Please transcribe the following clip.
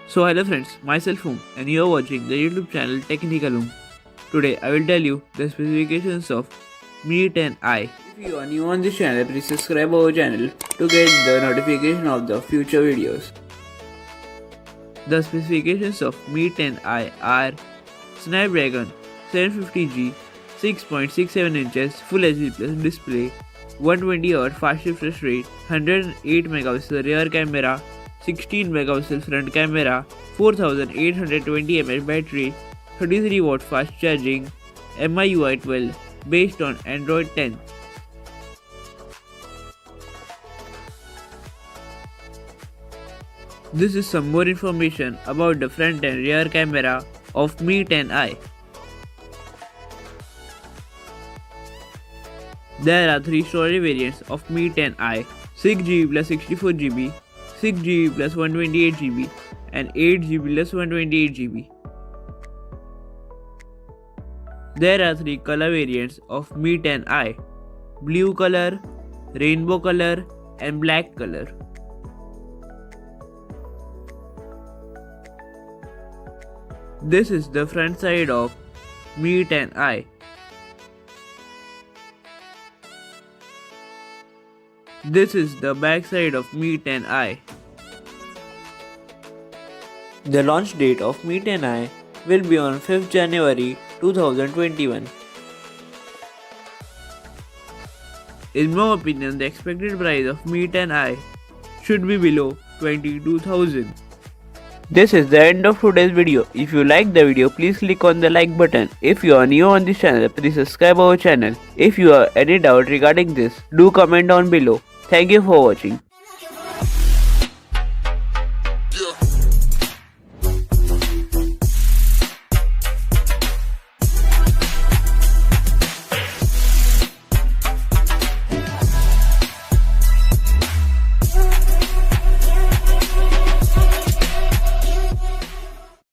So hello friends, myself Hum and you are watching the YouTube channel Technical Hum. Today I will tell you the specifications of Mi 10i. If you are new on this channel, please subscribe our channel to get the notification of the future videos. The specifications of Mi 10i are Snapdragon 750G, 6.67 inches Full HD Plus display, 120Hz fast refresh rate, 108 megapixel rear camera, 16 megapixel front camera, 4820 mAh battery, 33 watt fast charging, MIUI 12 based on Android 10. This is some more information about the front and rear camera of Mi 10i. There are 3 storage variants of Mi 10i: 6GB plus 64GB, 6GB plus 128GB and 8GB plus 128GB. There are 3 color variants of Mi 10i: blue color, rainbow color and black color. This is the front side of Mi 10i. This is the back side of Mi 10i. The launch date of Mi 10i will be on 5th January 2021. In my opinion, the expected price of Mi 10i should be below 22,000. This is the end of today's video. If you like the video, please click on the like button. If you are new on this channel, please subscribe our channel. If you have any doubt regarding this, do comment down below. Thank you for watching.